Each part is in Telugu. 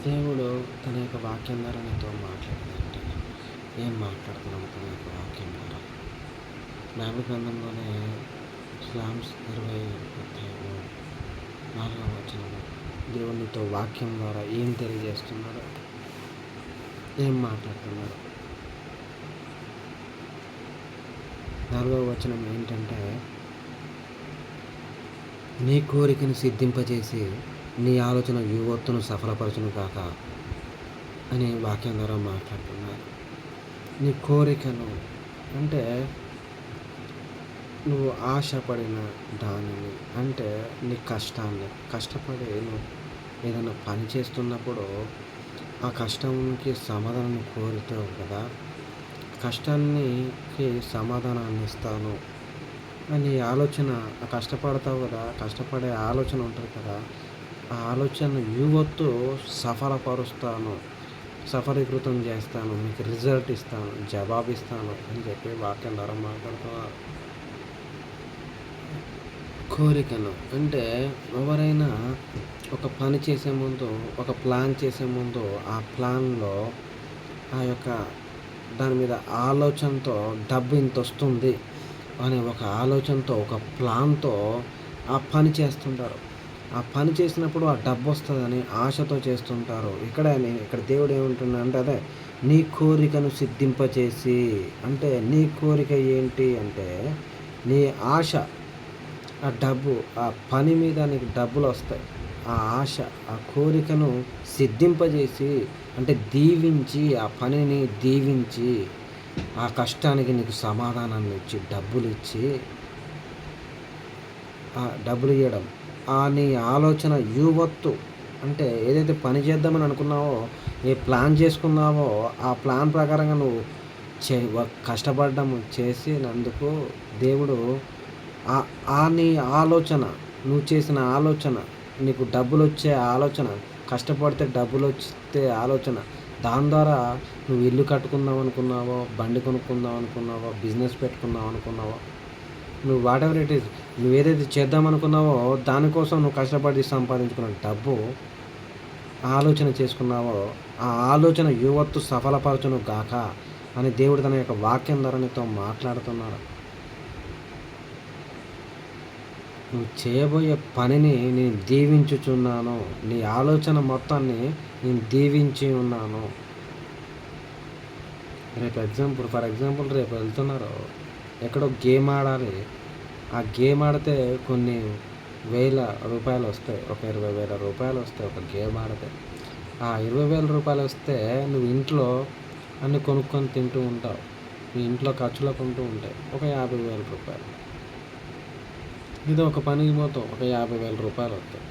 దేవుడు తన యొక్క వాక్యం ద్వారా నీతో మాట్లాడిందంటే ఏం మాట్లాడుతున్నాము తన యొక్క వాక్యం ద్వారా? బైబిల్ గ్రంథంలోనే స్లామ్స్ 20 అధ్యాయము 4వ వచనము దేవుడు నీతో వాక్యం ద్వారా ఏం తెలియజేస్తున్నాడు, ఏం మాట్లాడుతున్నాడు? 4వ వచనం ఏంటంటే, నీ కోరికను సిద్ధింపజేసి నీ ఆలోచన యువత్తును సఫలపరచును కాక అని వాక్యం ద్వారా మాట్లాడుతున్నారు. నీ కోరికను అంటే నువ్వు ఆశపడిన దానిని, అంటే నీ కష్టాన్ని కష్టపడి నువ్వు ఏదైనా పని చేస్తున్నప్పుడు ఆ కష్టంకి సమాధానం కోరుతావు కదా. కష్టానికి సమాధానాన్ని ఇస్తాను అని ఆలోచన, కష్టపడతావు కదా, కష్టపడే ఆలోచన ఉంటుంది కదా, ఆ ఆలోచన యువత్తు సఫలపరుస్తాను, సఫలీకృతం చేస్తాను, మీకు రిజల్ట్ ఇస్తాను, జవాబిస్తాను అని చెప్పి వాక్యం ద్వారా మాట్లాడుతున్నారు. కోరికను అంటే ఎవరైనా ఒక పని చేసే ముందు, ఒక ప్లాన్ చేసే ముందు ఆ ప్లాన్లో ఆ యొక్క దాని మీద ఆలోచనతో డబ్బు ఇంత వస్తుంది అనే ఒక ఆలోచనతో, ఒక ప్లాన్తో ఆ పని చేస్తుంటారు. ఆ పని చేసినప్పుడు ఆ డబ్బు వస్తుందని ఆశతో చేస్తుంటారు. ఇక్కడ దేవుడు ఏమంటున్నాడంటే అదే, నీ కోరికను సిద్ధింపచేసి, అంటే నీ కోరిక ఏంటి అంటే నీ ఆశ, ఆ డబ్బు, ఆ పని మీద నీకు డబ్బులు వస్తాయి. ఆ ఆశ, ఆ కోరికను సిద్ధింపజేసి, అంటే దీవించి, ఆ పనిని దీవించి, ఆ కష్టానికి నీకు సమాధానాన్ని ఇచ్చి, డబ్బులు ఇచ్చి, ఆ డబ్బులు ఇవ్వడం, ఆ నీ ఆలోచన యువత్తు, అంటే ఏదైతే పని చేద్దామని అనుకున్నావో, ఏ ప్లాన్ చేసుకున్నావో ఆ ప్లాన్ ప్రకారంగా నువ్వు కష్టపడడం చేసినందుకు దేవుడు ఆ నీ ఆలోచన, నువ్వు చేసిన ఆలోచన, నీకు డబ్బులు వచ్చే ఆలోచన, కష్టపడితే డబ్బులు వచ్చే ఆలోచన, దాని ద్వారా నువ్వు ఇల్లు కట్టుకుందాం అనుకున్నావో, బండి కొనుక్కుందాం అనుకున్నావో, బిజినెస్ పెట్టుకుందాం అనుకున్నావో, నువ్వు వాట్ ఎవర్ ఇట్ ఈస్, నువ్వు ఏదైతే చేద్దాం అనుకున్నావో దానికోసం నువ్వు కష్టపడి సంపాదించుకున్న డబ్బు, ఆలోచన చేసుకున్నావో ఆ ఆలోచన యువత్తు సఫలపరచును గాక అని దేవుడు తన యొక్క వాక్యం ద్వారా నీతో మాట్లాడుతున్నాడు. నువ్వు చేయబోయే పనిని నేను దీవించుచున్నాను, నీ ఆలోచన మొత్తాన్ని నేను దీవించి ఉన్నాను. ఫర్ ఎగ్జాంపుల్ రేపు వెళ్తున్నారు, ఎక్కడో గేమ్ ఆడాలి. ఆ గేమ్ ఆడితే కొన్ని వేల రూపాయలు వస్తాయి, ఒక 20,000 రూపాయలు వస్తాయి ఒక గేమ్ ఆడితే. ఆ 20,000 రూపాయలు వస్తే నువ్వు ఇంట్లో అన్నీ కొనుక్కొని తింటూ ఉంటావు, నీ ఇంట్లో ఖర్చులకు ఉంటూ ఉంటాయి ఒక 50,000 రూపాయలు. ఇది ఒక పనికి పోతాం, ఒక 50,000 రూపాయలు వస్తాయి.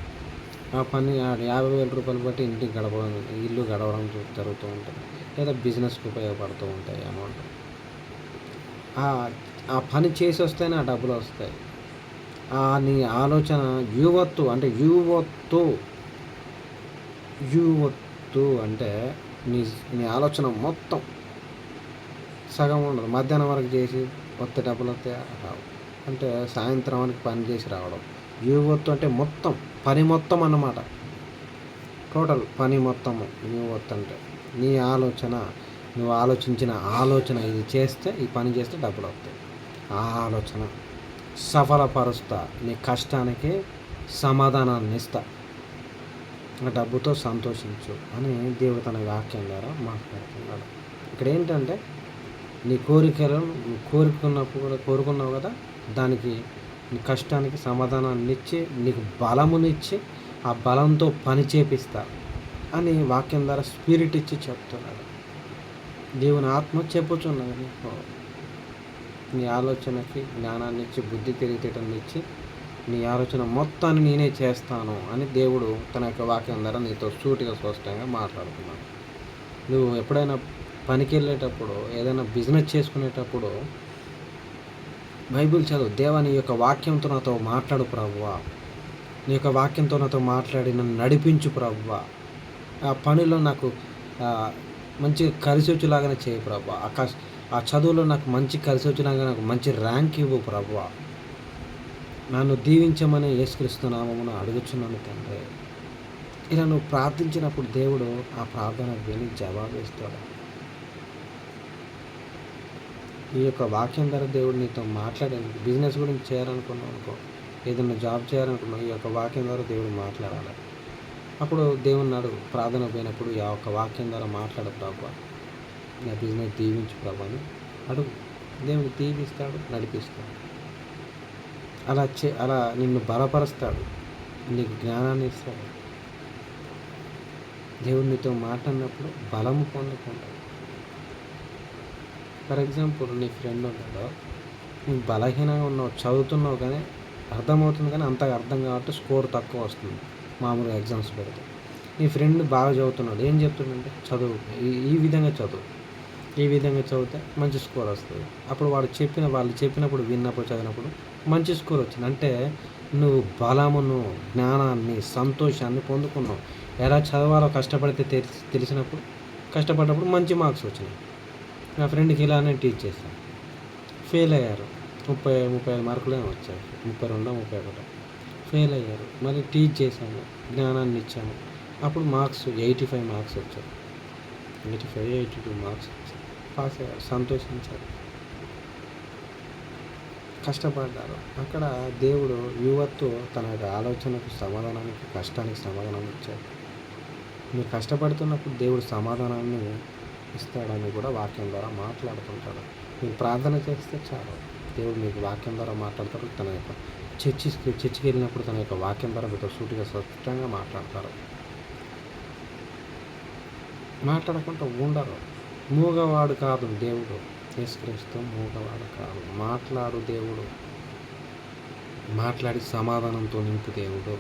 ఆ 50,000 రూపాయలు బట్టి ఇంటికి గడపడం, ఇల్లు గడవడం జరుగుతూ ఉంటుంది, లేదా బిజినెస్కి ఉపయోగపడుతూ ఉంటాయి అమౌంట్. ఆ పని చేసి వస్తేనే ఆ డబ్బులు వస్తాయి. నీ ఆలోచన యువత్తు, అంటే యువత్తు అంటే నీ ఆలోచన మొత్తం సగం ఉండదు. మధ్యాహ్నం వరకు చేసి వస్తే డబ్బులు వస్తాయి రావు, అంటే సాయంత్రం వరకు పని చేసి రావడం. యువత్తు అంటే మొత్తం పని మొత్తం అన్నమాట, టోటల్ పని మొత్తము యువత్తు అంటే. నీ ఆలోచన, నువ్వు ఆలోచించిన ఆలోచన, ఇది చేస్తే, ఈ పని చేస్తే డబ్బులు వస్తాయి, ఆ ఆలోచన సఫలపరుస్తా, నీ కష్టానికి సమాధానాన్ని ఇస్తా, ఆ డబ్బుతో సంతోషించు అని దేవుడు తన వాక్యం ద్వారా మాట్లాడుతున్నాడు. ఇక్కడ ఏంటంటే నీ కోరికలు కోరుకున్నావు కదా, దానికి నీ కష్టానికి సమాధానాన్ని ఇచ్చి, నీకు బలమునిచ్చి, ఆ బలంతో పని చేపిస్తా అని వాక్యం ద్వారా స్పిరిట్ ఇచ్చి చెప్తున్నాడు. దేవుని ఆత్మ చెప్పుచున్నది నీకు. నీ ఆలోచనకి జ్ఞానాన్ని ఇచ్చి, బుద్ధి తెలివితేటలను ఇచ్చి, నీ ఆలోచన మొత్తాన్ని నేనే చేస్తాను అని దేవుడు తన యొక్క వాక్యం ద్వారా నీతో సూటిగా స్పష్టంగా మాట్లాడుతున్నాడు. నువ్వు ఎప్పుడైనా పనికి వెళ్ళేటప్పుడు, ఏదైనా బిజినెస్ చేసుకునేటప్పుడు బైబిల్ చదువు. దేవా, నీ యొక్క వాక్యంతో నాతో మాట్లాడు ప్రభువా, నీ యొక్క వాక్యంతో నాతో మాట్లాడి నన్ను నడిపించు ప్రభువా, ఆ పనిలో నాకు మంచిగా కలిసి వచ్చేలాగానే చేయి ప్రభువా, ఆ చదువులో నాకు మంచి కలిసి వచ్చేలాగా నాకు మంచి ర్యాంక్ ఇవ్వు ప్రభువా, నన్ను దీవించమని యేసుక్రీస్తు నామమున అడుగుచున్నాను తండ్రి ఇలా నువ్వు ప్రార్థించినప్పుడు దేవుడు ఆ ప్రార్థన విని జవాబు ఇస్తాడు. ఈ యొక్క వాక్యం ద్వారా దేవుడు నీతో మాట్లాడాలి. బిజినెస్ గురించి చేయాలనుకున్నావు అనుకో, ఏదైనా జాబ్ చేయాలనుకున్నావు, ఈ యొక్క వాక్యం ద్వారా దేవుడు మాట్లాడాలి. అప్పుడు దేవుని అడుగు, ప్రార్థన పోయినప్పుడు ఈ యొక్క వాక్యం ద్వారా మాట్లాడు ప్రభా, నా బిజినెస్ దీవించు ప్రభా అని అడుగు. దేవుడు దీవిస్తాడు, నడిపిస్తాడు. అలా నిన్ను బలపరుస్తాడు, నీకు జ్ఞానాన్ని ఇస్తాడు. దేవుడు నీతో మాట్లాడినప్పుడు బలము పొందుకుంటాడు. ఫర్ ఎగ్జాంపుల్, నీ ఫ్రెండ్ ఉన్నాడు, నువ్వు బలహీనంగా ఉన్నావు, చదువుతున్నావు కానీ అర్థమవుతుంది కానీ అంతగా అర్థం కాబట్టి స్కోర్ తక్కువ వస్తుంది మామూలుగా ఎగ్జామ్స్ పెడితే. నీ ఫ్రెండ్ బాగా చదువుతున్నాడు, ఏం చెప్తుందంటే చదువు, ఈ విధంగా చదువు, ఈ విధంగా చదివితే మంచి స్కోర్ వస్తుంది. అప్పుడు వాళ్ళు చెప్పినప్పుడు విన్నప్పుడు చదివినప్పుడు మంచి స్కోర్ వచ్చింది. అంటే నువ్వు బలమును, జ్ఞానాన్ని, సంతోషాన్ని పొందుకున్నావు. ఎలా చదవాలో కష్టపడితే తెలిసినప్పుడు, కష్టపడినప్పుడు మంచి మార్క్స్ వచ్చినాయి. నా ఫ్రెండ్కి ఇలానే టీచ్ చేశాను, ఫెయిల్ అయ్యారు. 35 మార్కులు ఏమో వచ్చాయి, 32 31 ఫెయిల్ అయ్యారు. మళ్ళీ టీచ్ చేశాము, జ్ఞానాన్ని ఇచ్చాము. అప్పుడు మార్క్స్ 85 మార్క్స్ వచ్చాయి, 85 82 మార్క్స్ వచ్చాయి, పాస్ అయ్యారు, సంతోషించారు, కష్టపడ్డారు. అక్కడ దేవుడు యువత్తు తన యొక్క ఆలోచనకు సమాధానానికి, కష్టానికి సమాధానం ఇచ్చాడు. మీరు కష్టపడుతున్నప్పుడు దేవుడు సమాధానాన్ని ఇస్తాడని కూడా వాక్యం ద్వారా మాట్లాడుతుంటాడు. మీరు ప్రార్థన చేస్తే చాలు, దేవుడు మీకు వాక్యం ద్వారా మాట్లాడతారు. తన యొక్క చర్చికి వెళ్ళినప్పుడు తన యొక్క వాక్యం ద్వారా మీతో సూటిగా స్పష్టంగా మాట్లాడతారు. మాట్లాడకుండా ఉండరు. మూగవాడు కాదు దేవుడు, యేసుక్రీస్తు మూగవాడు కాదు, మాట్లాడు దేవుడు, మాట్లాడి సమాధానంతో నింపు దేవుడు.